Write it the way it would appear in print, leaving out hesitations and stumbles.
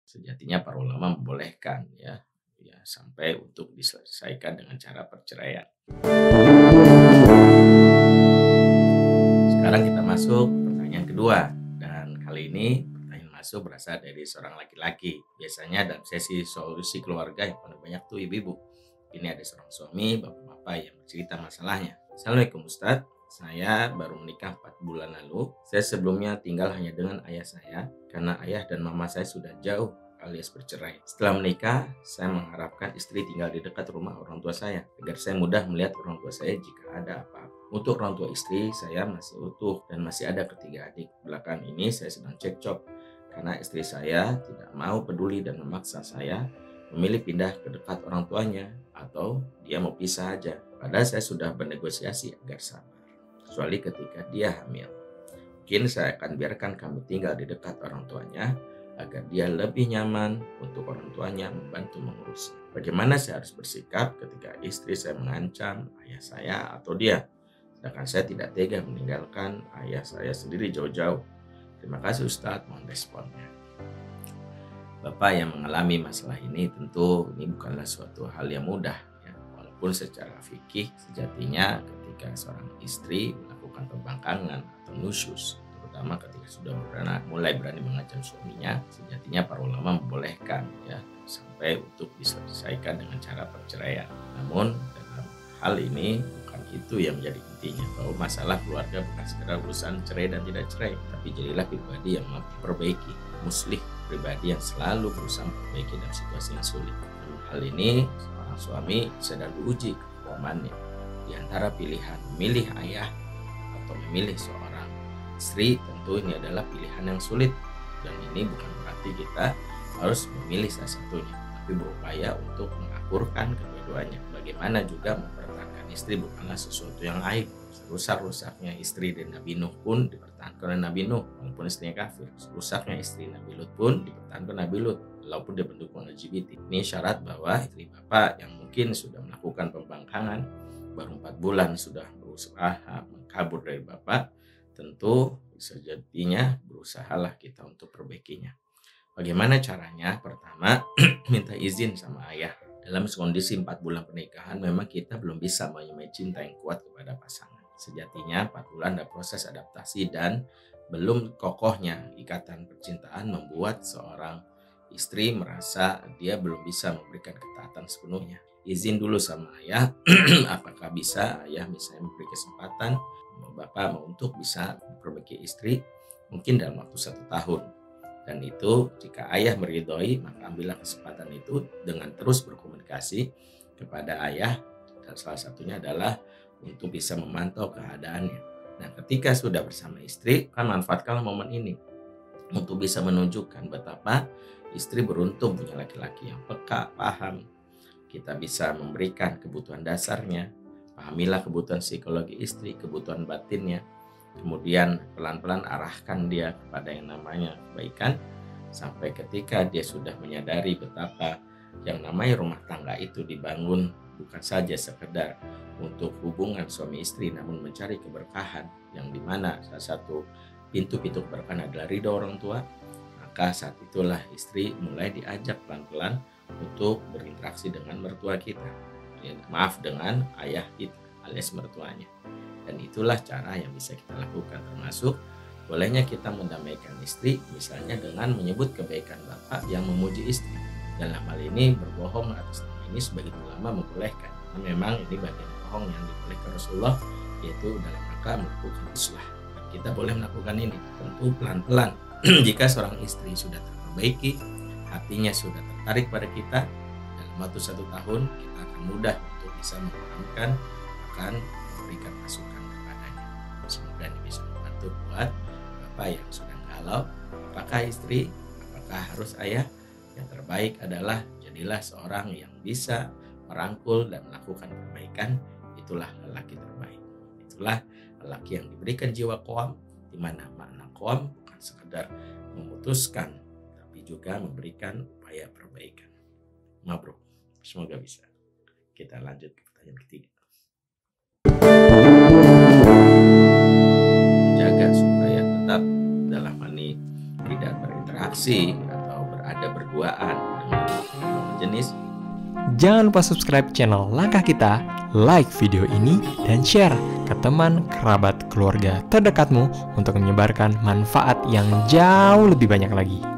Sejatinya para ulama membolehkan ya sampai untuk diselesaikan dengan cara perceraian. Sekarang kita masuk pertanyaan kedua, dan kali ini pertanyaan masuk berasal dari seorang laki-laki. Biasanya dalam sesi solusi keluarga yang paling banyak tuh ibu-ibu. Ini ada seorang suami, bapak-bapak yang bercerita masalahnya. Assalamualaikum Ustadz, saya baru menikah 4 bulan lalu. Saya sebelumnya tinggal hanya dengan ayah saya karena ayah dan mama saya sudah jauh alias bercerai. Setelah menikah, saya mengharapkan istri tinggal di dekat rumah orang tua saya agar saya mudah melihat orang tua saya jika ada apa-apa. Untuk orang tua istri, saya masih utuh dan masih ada ketiga adik. Belakangan ini saya sedang cekcok karena istri saya tidak mau peduli dan memaksa saya memilih pindah ke dekat orang tuanya atau dia mau pisah aja. Padahal saya sudah bernegosiasi agar sabar, kecuali ketika dia hamil. Mungkin saya akan biarkan kami tinggal di dekat orang tuanya agar dia lebih nyaman untuk orang tuanya membantu mengurusnya. Bagaimana saya harus bersikap ketika istri saya mengancam ayah saya atau dia? Sedangkan saya tidak tega meninggalkan ayah saya sendiri jauh-jauh. Terima kasih Ustadz, mohon responnya. Bapak yang mengalami masalah ini tentu ini bukanlah suatu hal yang mudah ya. Walaupun secara fikih sejatinya ketika seorang istri melakukan pembangkangan atau nusyus, terutama ketika sudah mulai berani mengancam suaminya, sejatinya para ulama membolehkan ya sampai untuk diselesaikan dengan cara perceraian. Namun dalam hal ini bukan itu yang menjadi intinya, bahwa masalah keluarga bukan sekedar urusan cerai dan tidak cerai, tapi jadilah pribadi yang memperbaiki, muslih, pribadi yang selalu berusaha memperbaiki dalam situasi yang sulit. Dalam hal ini seorang suami sedang diuji kekuamannya di antara pilihan memilih ayah atau memilih seorang istri. Tentu ini adalah pilihan yang sulit, dan ini bukan berarti kita harus memilih salah satunya, tapi berupaya untuk mengakurkan kedua-duanya. Bagaimana juga mempertahankan istri bukanlah sesuatu yang aib. Rusak-rusaknya istri dari Nabi Nuh pun dipertahankan oleh Nabi Nuh walaupun istrinya kafir. Rusaknya istri Nabi Lut pun dipertahankan Nabi Lut walaupun dia pendukung LGBT. Ini syarat bahwa istri bapak yang mungkin sudah melakukan pembangkangan baru 4 bulan sudah berusaha mengkabur dari bapak, tentu sejatinya berusahalah kita untuk perbaikinya. Bagaimana caranya? Pertama, minta izin sama ayah. Dalam kondisi 4 bulan pernikahan memang kita belum bisa mempunyai cinta yang kuat kepada pasangan. Sejatinya 4 bulan ada proses adaptasi dan belum kokohnya ikatan percintaan membuat seorang istri merasa dia belum bisa memberikan ketaatan sepenuhnya. Izin dulu sama ayah, apakah bisa ayah misalnya memberi kesempatan bapak untuk bisa memperbaiki istri mungkin dalam waktu 1 tahun. Dan itu jika ayah meridhoi, maka ambillah kesempatan itu dengan terus berkomunikasi kepada ayah, dan salah satunya adalah untuk bisa memantau keadaannya. Nah, ketika sudah bersama istri, kan manfaatkanlah momen ini untuk bisa menunjukkan betapa istri beruntung punya laki-laki yang peka, paham. Kita bisa memberikan kebutuhan dasarnya, pahamilah kebutuhan psikologi istri, kebutuhan batinnya. Kemudian pelan-pelan arahkan dia kepada yang namanya kebaikan, sampai ketika dia sudah menyadari betapa yang namanya rumah tangga itu dibangun bukan saja sekedar untuk hubungan suami istri, namun mencari keberkahan, yang dimana salah satu pintu-pintu keberkahan adalah ridho orang tua. Maka saat itulah istri mulai diajak pelan-pelan untuk berinteraksi dengan mertua kita, dengan ayah kita alias mertuanya. Dan itulah cara yang bisa kita lakukan, termasuk bolehnya kita mendamaikan istri misalnya dengan menyebut kebaikan bapak yang memuji istri. Dalam hal ini berbohong atas nama ini sebagian ulama membolehkan, karena memang ini bagian bohong yang dibolehkan Rasulullah, yaitu dalam rangka melakukan islah. Kita boleh melakukan ini tentu pelan-pelan. Jika seorang istri sudah terperbaiki, hatinya sudah tertarik pada kita, dalam waktu 1 tahun kita akan mudah untuk bisa memahamkan, akan memberikan masukan kepadanya. Semoga ini bisa membantu buat bapak yang sedang galau, apakah istri, apakah harus ayah. Yang terbaik adalah jadilah seorang yang bisa merangkul dan melakukan perbaikan. Itulah lelaki terbaik. Itulah lelaki yang diberikan jiwa qawam, di mana makna qawam bukan sekedar memutuskan, tapi juga memberikan upaya perbaikan. Mabruk. Semoga bisa. Kita lanjut ke pertanyaan ketiga. Jaga supaya tetap dalam ini tidak berinteraksi atau berada berduaan dengan lawan jenis. Jangan lupa subscribe channel Langkah Kita, like video ini, dan share ke teman, kerabat, keluarga terdekatmu untuk menyebarkan manfaat yang jauh lebih banyak lagi.